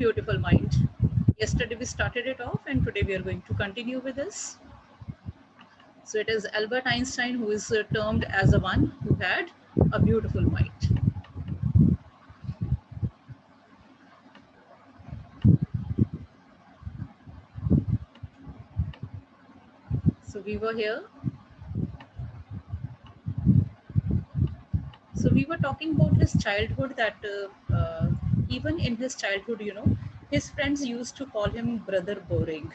Beautiful mind. Yesterday we started it off, and today we are going to continue with this. So it is Albert Einstein who is termed as the one who had a beautiful mind. So we were here. So we were talking about his childhood. That even in his childhood, his friends used to call him Brother Boring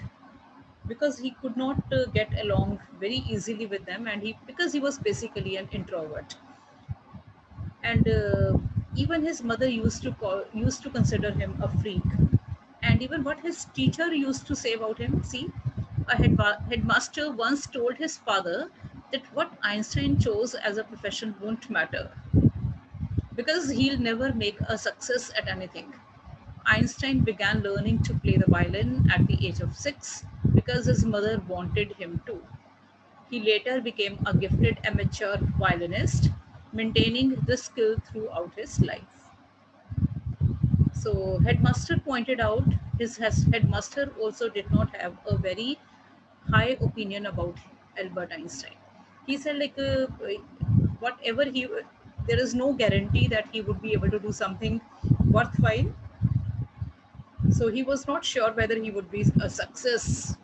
because he could not get along very easily with them, and he because he was basically an introvert. And even his mother used to consider him a freak. And even what his teacher used to say about him, see, headmaster once told his father that what Einstein chose as a profession won't matter because he'll never make a success at anything. Einstein began learning to play the violin at the age of 6 because his mother wanted him to. He later became a gifted amateur violinist, maintaining this skill throughout his life. So, headmaster pointed out his headmaster also did not have a very high opinion about Albert Einstein. He said, like, whatever he, there is no guarantee that he would be able to do something worthwhile. So, he was not sure whether he would be a success.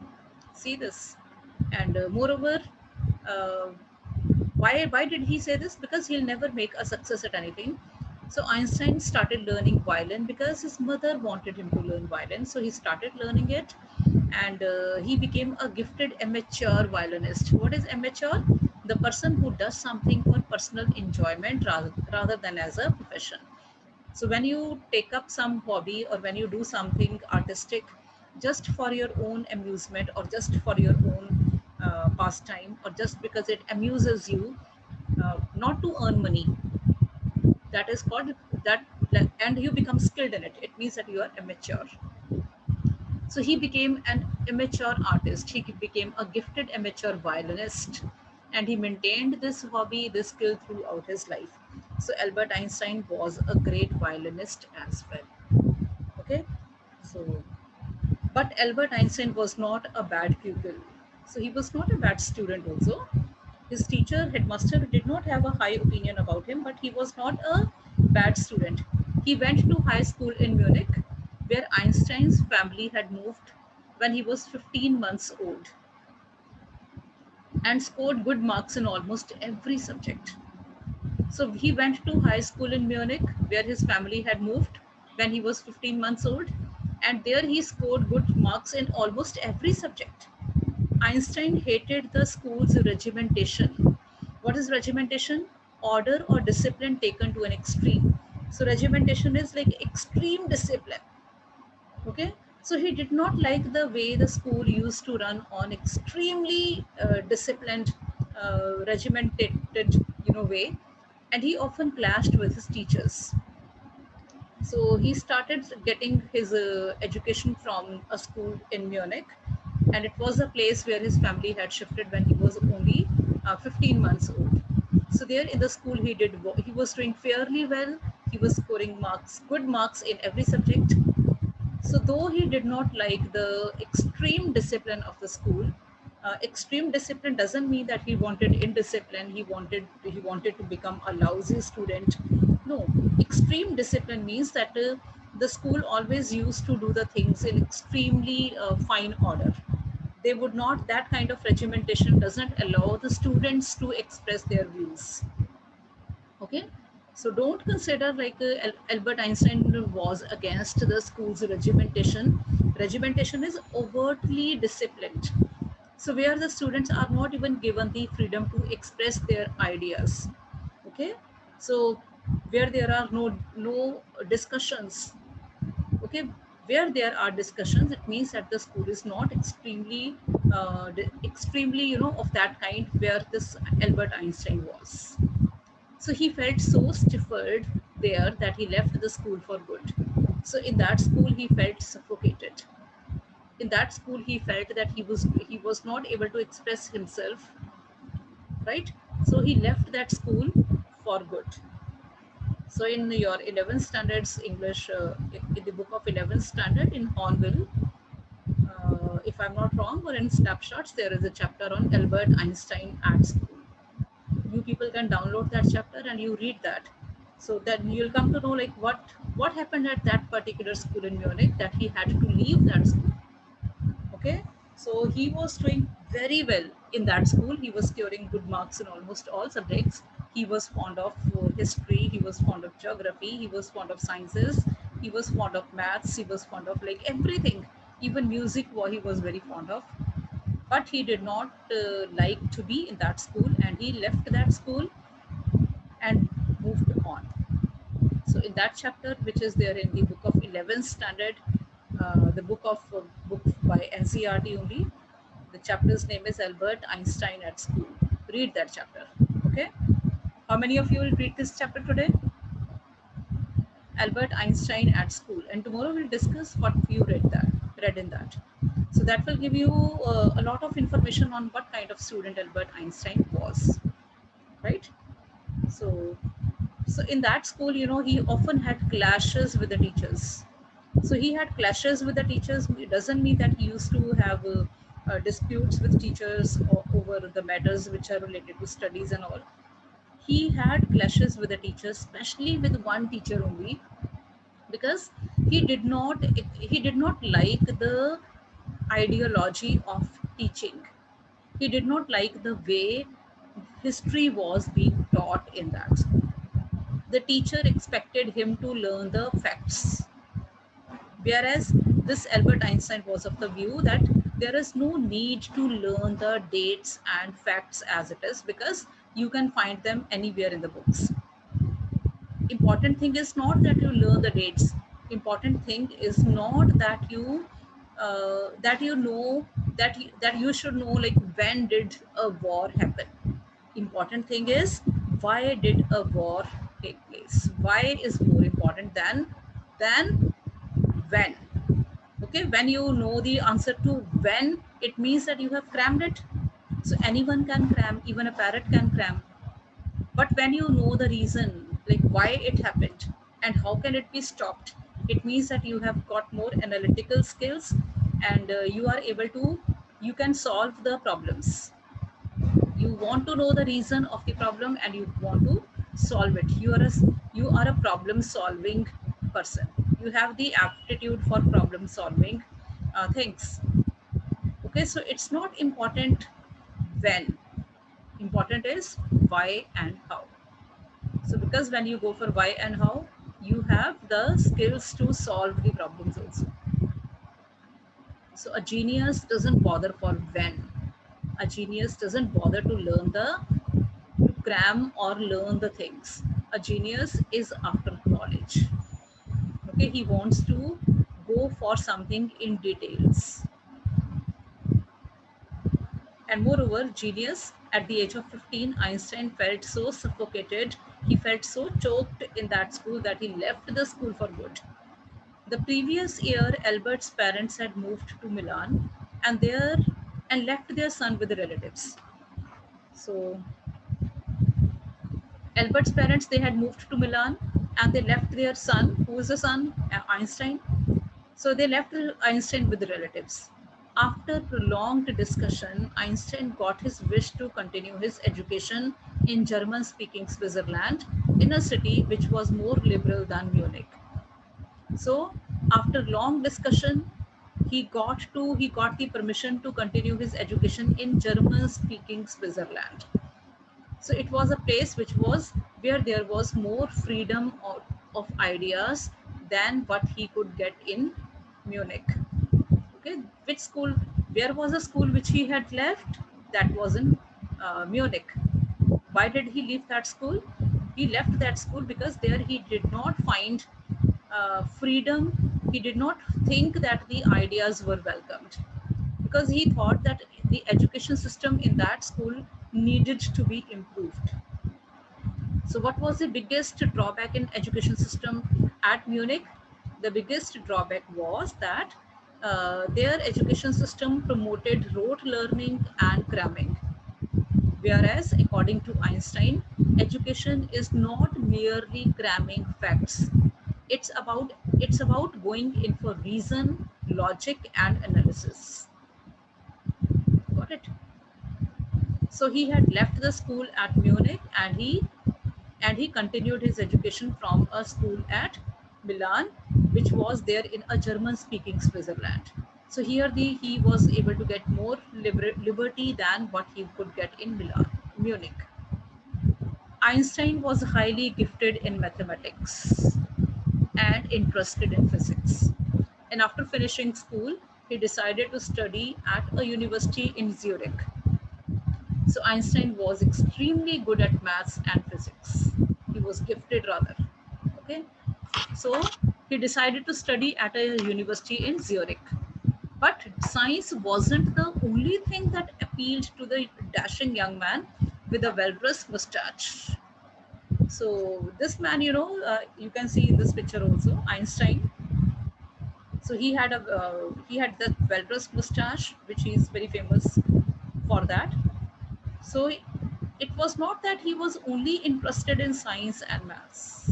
See this. And moreover, uh, why did he say this? Because he'll never make a success at anything. So Einstein started learning violin because his mother wanted him to learn violin. So he started learning it, and he became a gifted amateur violinist. What is amateur? The person who does something for personal enjoyment rather than as a profession. So when you take up some hobby or when you do something artistic just for your own amusement or just for your own pastime or just because it amuses you, not to earn money, that is called that, and you become skilled in it. It means that you are amateur. So he became an amateur artist. He became a gifted amateur violinist, and he maintained this hobby, this skill throughout his life. So Albert Einstein was a great violinist as well. Okay, so but Albert Einstein was not a bad pupil. So he was not a bad student also. His teacher, headmaster, did not have a high opinion about him, but he was not a bad student. He went to high school in Munich, where Einstein's family had moved when he was 15 months old and scored good marks in almost every subject. So he went to high school in Munich, where his family had moved when he was 15 months old, and there he scored good marks in almost every subject. Einstein hated the school's regimentation. What is regimentation? Order or discipline taken to an extreme. So regimentation is like extreme discipline. Okay, so he did not like the way the school used to run on extremely disciplined, regimented, way, and he often clashed with his teachers. So he started getting his education from a school in Munich, and it was a place where his family had shifted when he was only 15 months old. So there in the school he was doing fairly well. He was scoring marks, good marks in every subject. So though he did not like the extreme discipline of the school, extreme discipline doesn't mean that he wanted indiscipline. He wanted to become a lousy student. No, extreme discipline means that the school always used to do the things in extremely fine order. They would not, that kind of regimentation doesn't allow the students to express their views. Okay, so don't consider like Albert Einstein was against the school's regimentation. Regimentation is overtly disciplined, so where the students are not even given the freedom to express their ideas. Okay, so where there are no discussions. Okay, where there are discussions, it means that the school is not extremely of that kind where this Albert Einstein was. So he felt so stifled there that he left the school for good. So in that school he felt suffocated. In that school he felt that he was not able to express himself, right? So he left that school for good. So in your 11th standards English, in the book of 11th standard in Hornbill, if I'm not wrong, or in Snapshots, there is a chapter on Albert Einstein at school. You people can download that chapter and you read that. So then you'll come to know like what happened at that particular school in Munich that he had to leave that school. Okay, so he was doing very well in that school. He was scoring good marks in almost all subjects. He was fond of history, he was fond of geography, he was fond of sciences, he was fond of maths, he was fond of like everything. Even music he was very fond of, but he did not like to be in that school, and he left that school and moved on. So in that chapter, which is there in the book of 11th standard, the book by NCRT only, the chapter's name is Albert Einstein at School. Read that chapter. Okay. How many of you will read this chapter today? Albert Einstein at School. And tomorrow we'll discuss what you read in that. So that will give you a lot of information on what kind of student Albert Einstein was, right? So, so in that school, you know, he often had clashes with the teachers. So he had clashes with the teachers. It doesn't mean that he used to have disputes with teachers over the matters which are related to studies and all. He had clashes with the teachers, especially with one teacher only, because he did not like the ideology of teaching. He did not like the way history was being taught in that school. The teacher expected him to learn the facts, whereas this Albert Einstein was of the view that there is no need to learn the dates and facts as it is, because you can find them anywhere in the books. Important thing is not that you learn the dates. Important thing is not that you that you know that you should know like when did a war happen. Important thing is why did a war take place. Why is more important than when. Okay, when you know the answer to when, it means that you have crammed it. So anyone can cram, even a parrot can cram. But when you know the reason, like why it happened and how can it be stopped, it means that you have got more analytical skills, and you are able to, you can solve the problems. You want to know the reason of the problem and you want to solve it. You are a problem solving person. You have the aptitude for problem solving things. Okay, so it's not important when, important is why and how. So because when you go for why and how, you have the skills to solve the problems also. So a genius doesn't bother for when. A genius doesn't bother to cram or learn the things. A genius is after knowledge. Okay, he wants to go for something in details. And moreover, genius, at the age of 15, Einstein felt so suffocated, he felt so choked in that school that he left the school for good. The previous year, Albert's parents had moved to Milan and left their son with the relatives. So Albert's parents, they had moved to Milan and they left their son, who is the son, Einstein. So they left Einstein with the relatives. After prolonged discussion, Einstein got his wish to continue his education in German speaking Switzerland, in a city which was more liberal than Munich. So after long discussion, he got the permission to continue his education in German speaking Switzerland. So it was a place which was where there was more freedom of ideas than what he could get in Munich. Okay, which school? Where was the school which he had left? That was in Munich. Why did he leave that school? He left that school because there he did not find freedom. He did not think that the ideas were welcomed, because he thought that the education system in that school needed to be improved. So what was the biggest drawback in education system at Munich? The biggest drawback was that their education system promoted rote learning and cramming. Whereas, according to Einstein, education is not merely cramming facts. It's about it's about going in for reason, logic, and analysis. Got it? So he had left the school at Munich, and he continued his education from a school at Milan, which was there in a German-speaking Switzerland. So here he was able to get more liberty than what he could get in Munich. Einstein was highly gifted in mathematics and interested in physics. And after finishing school, he decided to study at a university in Zurich. So Einstein was extremely good at maths and physics. He was gifted rather. Okay. So he decided to study at a university in Zurich. But science wasn't the only thing that appealed to the dashing young man with a well-dressed mustache. So this man, you can see in this picture also, Einstein. So he had the well-dressed mustache, which is very famous for that. So it was not that he was only interested in science and maths.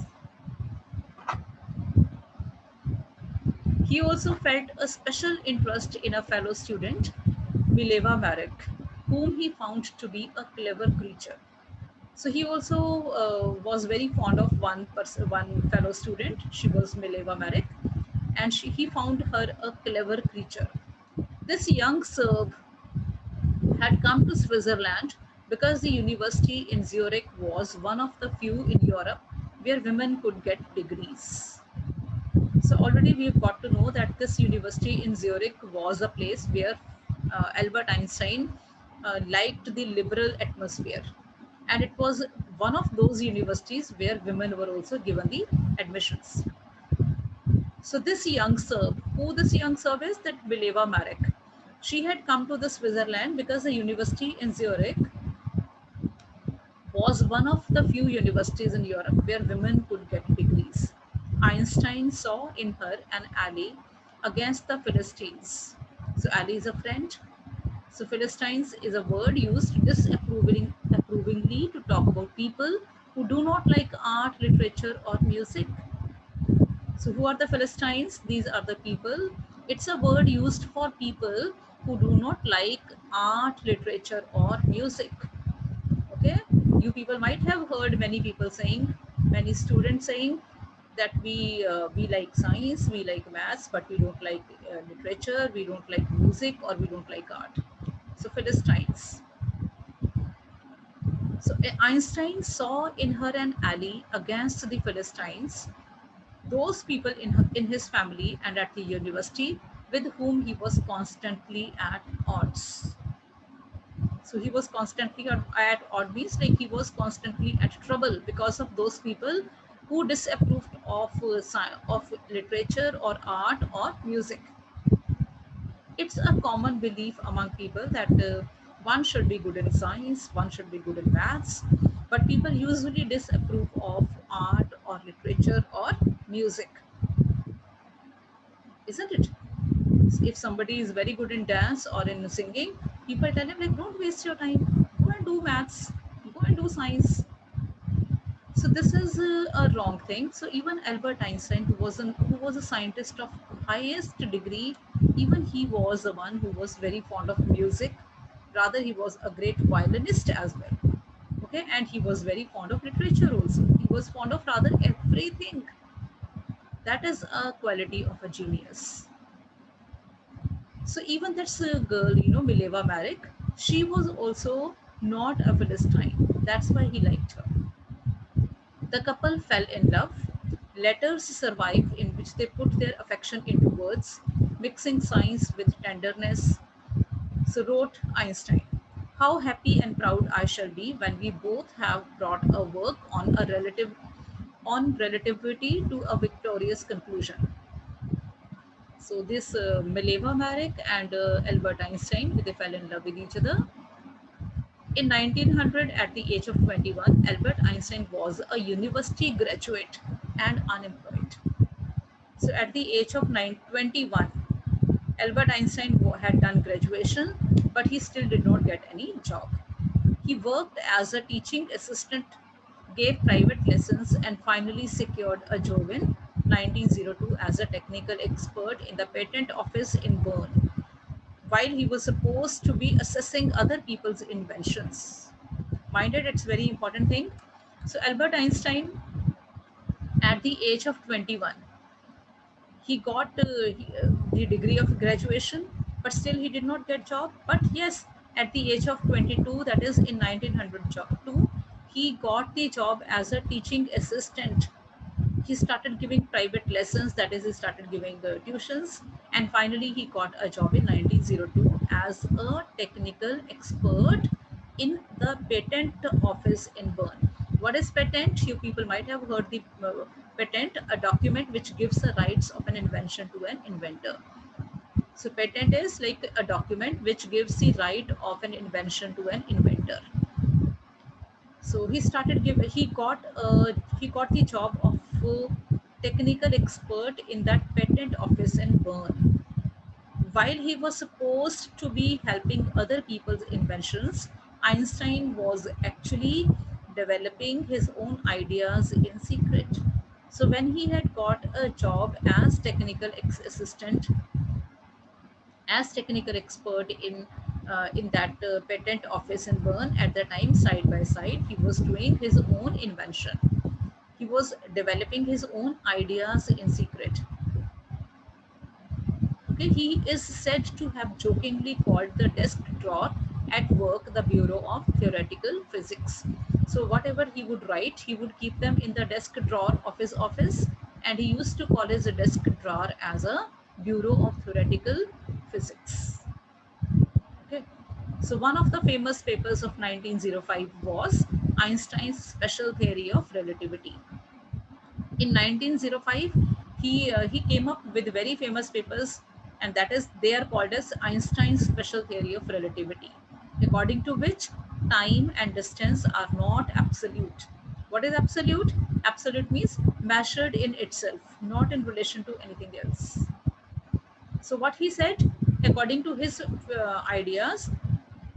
He also felt a special interest in a fellow student, Mileva Marek, whom he found to be a clever creature. So he also was very fond of one fellow student. She was Mileva Marek, and he found her a clever creature. This young Serb had come to Switzerland because the university in Zurich was one of the few in Europe where women could get degrees. So already we have got to know that this university in Zurich was a place where Albert Einstein liked the liberal atmosphere. And it was one of those universities where women were also given the admissions. So this young Serb is that Mileva Marek. She had come to the Switzerland because the university in Zurich was one of the few universities in Europe where women could get degrees. Einstein saw in her an ally against the Philistines. So, ally is a friend. So, Philistines is a word used disapprovingly to talk about people who do not like art, literature, or music. So, who are the Philistines? These are the people. It's a word used for people who do not like art, literature, or music. Okay, you people might have heard many students saying that we like science, we like maths, but we don't like literature, we don't like music, or we don't like art. So Philistines. So Einstein saw in her an ally against the Philistines, those people in his family and at the university with whom he was constantly at odds. So he was constantly at odd means like he was constantly at trouble because of those people who disapproved of literature or art or music. It's a common belief among people that one should be good in science, one should be good in maths, but people usually disapprove of art or literature or music, isn't it? If somebody is very good in dance or in singing, people tell him like, don't waste your time, go and do maths, go and do science. So this is a wrong thing. So even Albert Einstein, who was a scientist of highest degree, even he was the one who was very fond of music. Rather, he was a great violinist as well. Okay, and he was very fond of literature also. He was fond of rather everything. That is a quality of a genius. So even that's a girl, Mileva Marek, she was also not a Philistine. That's why he liked her. The couple fell in love. Letters survive in which they put their affection into words, mixing science with tenderness. So wrote Einstein, "How happy and proud I shall be when we both have brought a work on relativity to a victorious conclusion." So this Mileva Marek and Albert Einstein, they fell in love with each other. In 1900, at the age of 21, Albert Einstein was a university graduate and unemployed. So at the age of 21, Albert Einstein had done graduation, but he still did not get any job. He worked as a teaching assistant, gave private lessons, and finally secured a job in 1902 as a technical expert in the patent office in Bern, while he was supposed to be assessing other people's inventions. Minded, it's very important thing. So Albert Einstein, at the age of 21, he got the degree of graduation, but still he did not get job. But yes, at the age of 22, that is in 1902, he got the job as a teaching assistant. He started giving private lessons, that is, he started giving the tuitions, and finally he got a job in 1902 as a technical expert in the patent office in Bern. What is patent? You people might have heard the patent, a document which gives the rights of an invention to an inventor. So patent is like a document which gives the right of an invention to an inventor. So he started give he got the job of technical expert in that patent office in Bern. While he was supposed to be helping other people's inventions, Einstein was actually developing his own ideas in secret. So when he had got a job as technical assistant, as technical expert in that patent office in Bern, at the time, side by side, he was doing his own invention. He was developing his own ideas in secret. Okay, he is said to have jokingly called the desk drawer at work the Bureau of Theoretical Physics. So whatever he would write, he would keep them in the desk drawer of his office, and he used to call his desk drawer as a Bureau of Theoretical Physics. Okay. So one of the famous papers of 1905 was Einstein's special theory of relativity. In 1905, he came up with very famous papers, and that is they are called as Einstein's special theory of relativity, according to which time and distance are not absolute. What is absolute? Absolute means measured in itself, not in relation to anything else. So what he said, according to his ideas,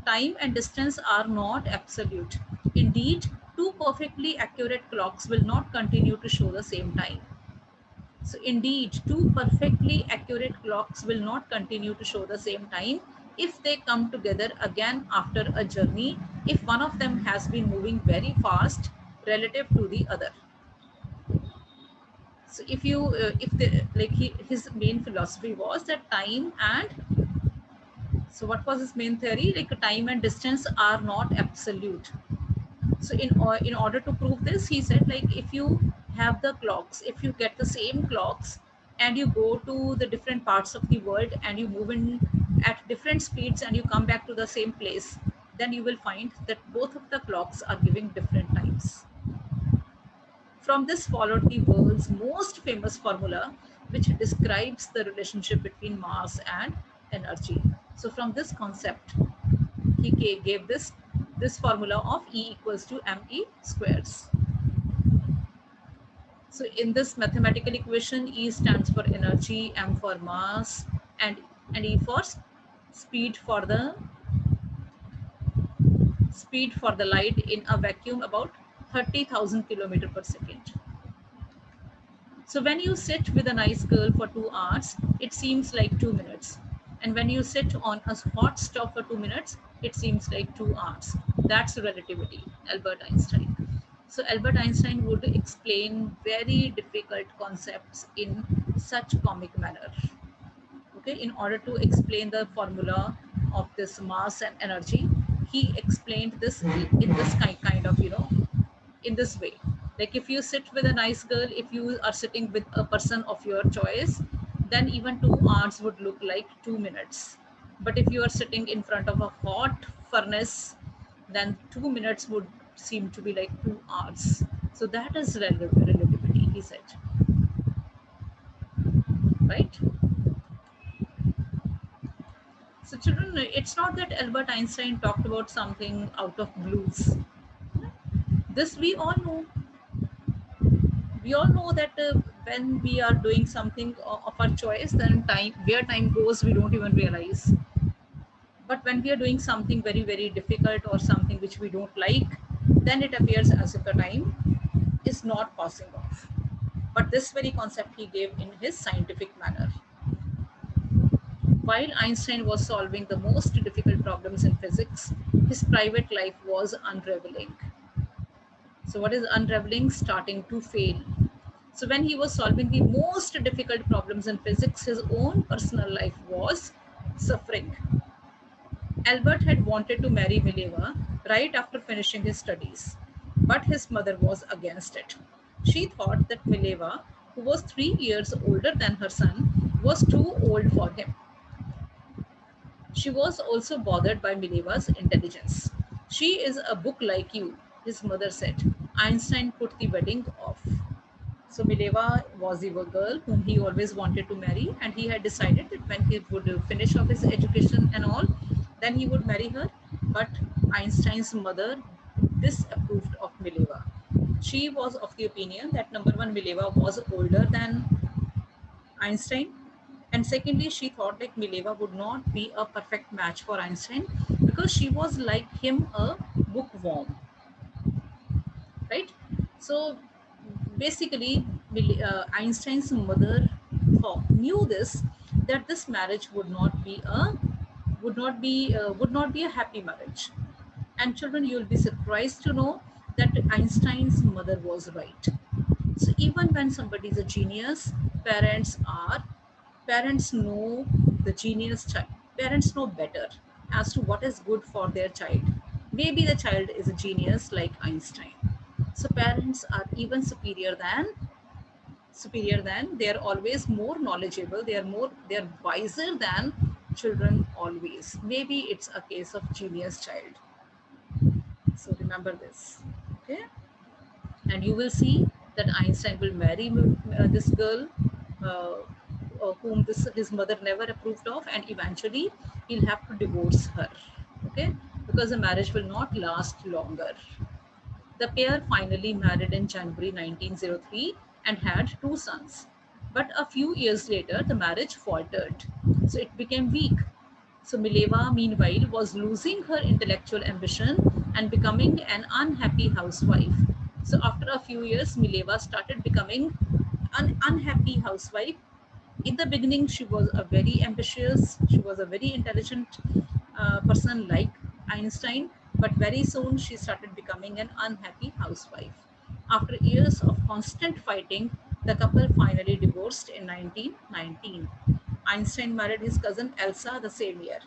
time and distance are not absolute. Indeed, two perfectly accurate clocks will not continue to show the same time. So indeed, two perfectly accurate clocks will not continue to show the same time if they come together again after a journey, if one of them has been moving very fast relative to the other. So if the like his main philosophy was that time and, so what was his main theory? Like time and distance are not absolute. So in order to prove this, he said, like, if you have the clocks, if you get the same clocks and you go to the different parts of the world and you move in at different speeds and you come back to the same place, then you will find that both of the clocks are giving different times. From this followed the world's most famous formula, which describes the relationship between mass and energy. So from this concept, he gave this formula of E equals to mE squares. So in this mathematical equation, E stands for energy, M for mass, and E for speed for the light in a vacuum about 30,000 kilometer per second. So when you sit with a nice girl for 2 hours, it seems like 2 minutes. And when you sit on a hot stove for 2 minutes, it seems like 2 hours. That's relativity, Albert Einstein. So Albert Einstein would explain very difficult concepts in such comic manner. Okay, in order to explain the formula of this mass and energy, he explained this in this kind of, in this way. Like if you sit with a nice girl, if you are sitting with a person of your choice, then even 2 hours would look like 2 minutes. But if you are sitting in front of a hot furnace, then 2 minutes would seem to be like 2 hours. So that is relativity, he said. Right? So children, it's not that Albert Einstein talked about something out of blues. This we all know. We all know that when we are doing something of our choice, then time, where time goes, we don't even realize. But when we are doing something very, very difficult or something which we don't like, then it appears as if the time is not passing off. But this very concept he gave in his scientific manner. While Einstein was solving the most difficult problems in physics, his private life was unraveling. So, what is unraveling? Starting to fail. So, when he was solving the most difficult problems in physics, his own personal life was suffering. Albert had wanted to marry Mileva right after finishing his studies, but his mother was against it. She thought that Mileva, who was 3 years older than her son, was too old for him. She was also bothered by Mileva's intelligence. She is a book like you, his mother said. Einstein put the wedding off. So Mileva was the girl whom he always wanted to marry, and he had decided that when he would finish off his education and all, then he would marry her. But Einstein's mother disapproved of Mileva. She was of the opinion that number one, Mileva was older than Einstein, and secondly, she thought like Mileva would not be a perfect match for Einstein because she was like him, a bookworm, right? So basically, Einstein's mother knew this, that this marriage would not be a happy marriage. And children, you will be surprised to know that Einstein's mother was right. So even when somebody is a genius, parents are parents know the genius child. Parents know better as to what is good for their child. Maybe the child is a genius like Einstein. So parents are even superior than they are always more knowledgeable, they are wiser than children always. Maybe it's a case of genius child. So remember this. Okay, and you will see that Einstein will marry this girl, uh, whom his mother never approved of, and eventually he'll have to divorce her. Okay, because the marriage will not last longer. The pair finally married in January 1903 and had two sons. But a few years later, the marriage faltered, so it became weak. So Mileva, meanwhile, was losing her intellectual ambition and becoming an unhappy housewife. So after a few years, Mileva started becoming an unhappy housewife. In the beginning, she was a very ambitious, she was a very intelligent person like Einstein, but very soon she started becoming an unhappy housewife. After years of constant fighting, the couple finally divorced in 1919. Einstein married his cousin Elsa the same year.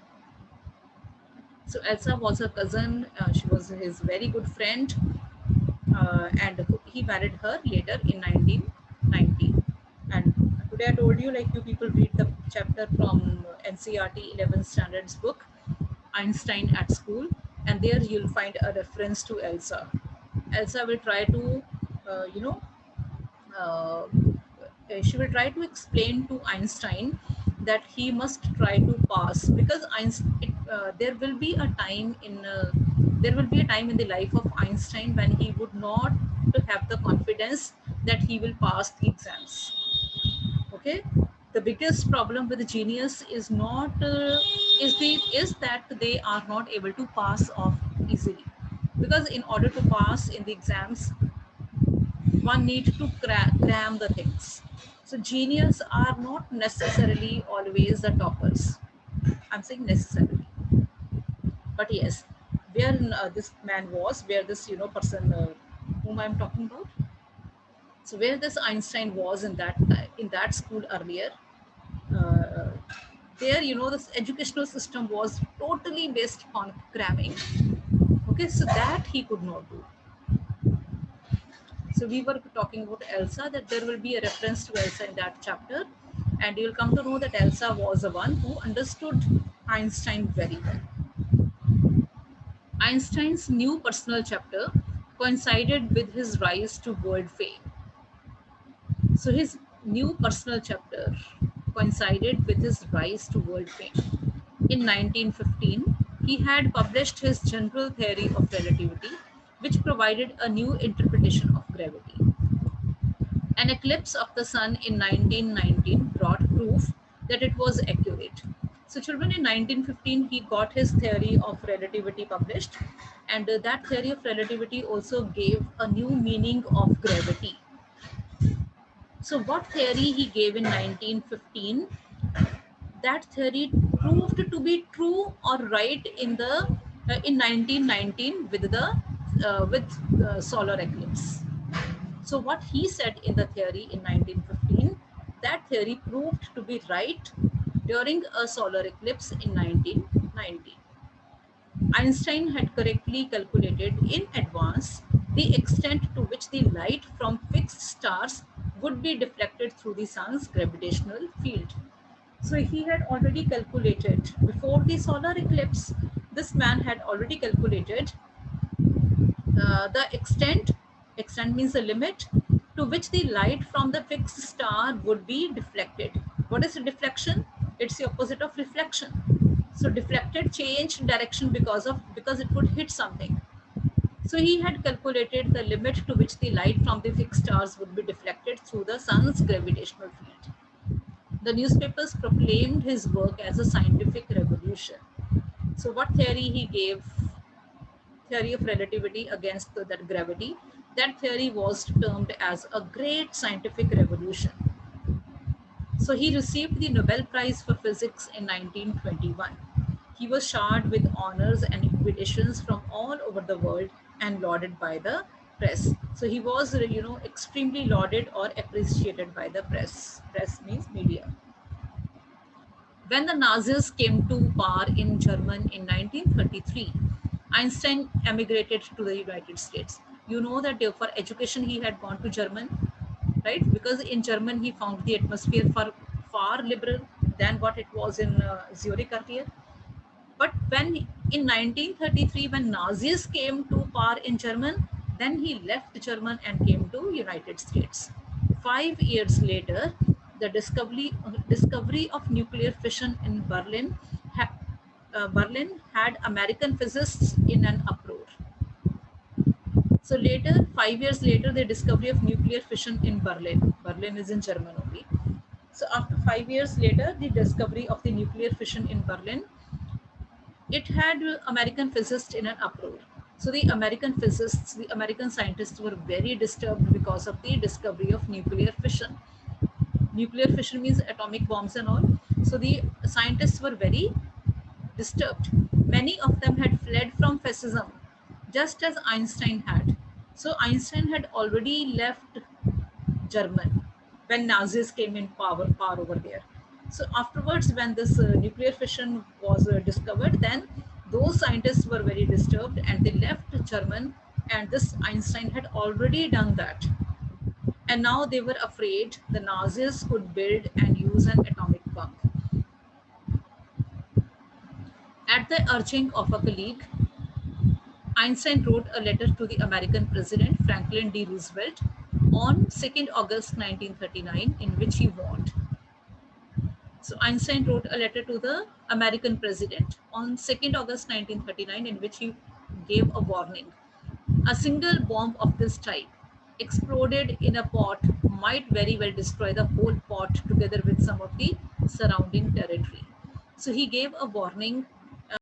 So Elsa was her cousin, she was his very good friend, and he married her later in 1990. And today I told you, like, you people read the chapter from NCRT 11th standards book, Einstein at School, and there you'll find a reference to Elsa. Elsa will try to, you know, uh, she will try to explain to Einstein that he must try to pass because there will be a time in the life of Einstein when he would not to have the confidence that he will pass the exams. Okay, the biggest problem with the genius is not is that they are not able to pass off easily, because in order to pass in the exams one needs to cram the things. So genius are not necessarily always the toppers. I'm saying necessarily, but yes, where this man was, where this person whom I'm talking about. So where this Einstein was in that school earlier, uh, there this educational system was totally based on cramming. Okay, so that he could not do. So we were talking about Elsa, that there will be a reference to Elsa in that chapter, and you'll come to know that Elsa was the one who understood Einstein very well. Einstein's new personal chapter coincided with his rise to world fame. So his new personal chapter coincided with his rise to world fame. In 1915, he had published his general theory of relativity, which provided a new interpretation of gravity. An eclipse of the sun in 1919 brought proof that it was accurate. So children, in 1915, he got his theory of relativity published, and that theory of relativity also gave a new meaning of gravity. So what theory he gave in 1915, that theory proved to be true or right in 1919 with the solar eclipse. So what he said in the theory in 1915, that theory proved to be right during a solar eclipse in 1919. Einstein had correctly calculated in advance the extent to which the light from fixed stars would be deflected through the sun's gravitational field. So he had already calculated before the solar eclipse, this man had already calculated the extent means the limit to which the light from the fixed star would be deflected. What is a deflection? It's the opposite of reflection. So deflected changed direction because it would hit something. So he had calculated the limit to which the light from the fixed stars would be deflected through the sun's gravitational field. The newspapers proclaimed his work as a scientific revolution. So what theory he gave? Theory of relativity against that gravity. That theory was termed as a great scientific revolution. So he received the Nobel Prize for Physics in 1921. He was showered with honors and invitations from all over the world and lauded by the press. So he was, extremely lauded or appreciated by the press. Press means media. When the Nazis came to power in Germany in 1933, Einstein emigrated to the United States. You know that for education he had gone to Germany, right? Because in Germany he found the atmosphere far liberal than what it was in Zurich earlier. But when in 1933, when Nazis came to power in Germany, then he left Germany and came to United States. 5 years later, the discovery of nuclear fission in Berlin had American physicists in an uproar. So later, 5 years later, the discovery of nuclear fission in Berlin. Berlin is in Germany only. So after 5 years later, the discovery of the nuclear fission in Berlin, it had American physicists in an uproar. So the American physicists, the American scientists were very disturbed because of the discovery of nuclear fission. Nuclear fission means atomic bombs and all. So the scientists were very disturbed. Many of them had fled from fascism, just as Einstein had. So Einstein had already left Germany when Nazis came in power over there. So afterwards, when this nuclear fission was discovered, then those scientists were very disturbed and they left Germany. And this Einstein had already done that. And now they were afraid the Nazis could build and use an atomic bomb. At the urging of a colleague, Einstein wrote a letter to the American President Franklin D. Roosevelt on 2nd August 1939 in which he warned. So Einstein wrote a letter to the American President on 2nd August 1939 in which he gave a warning. A single bomb of this type exploded in a pot might very well destroy the whole pot together with some of the surrounding territory. So he gave a warning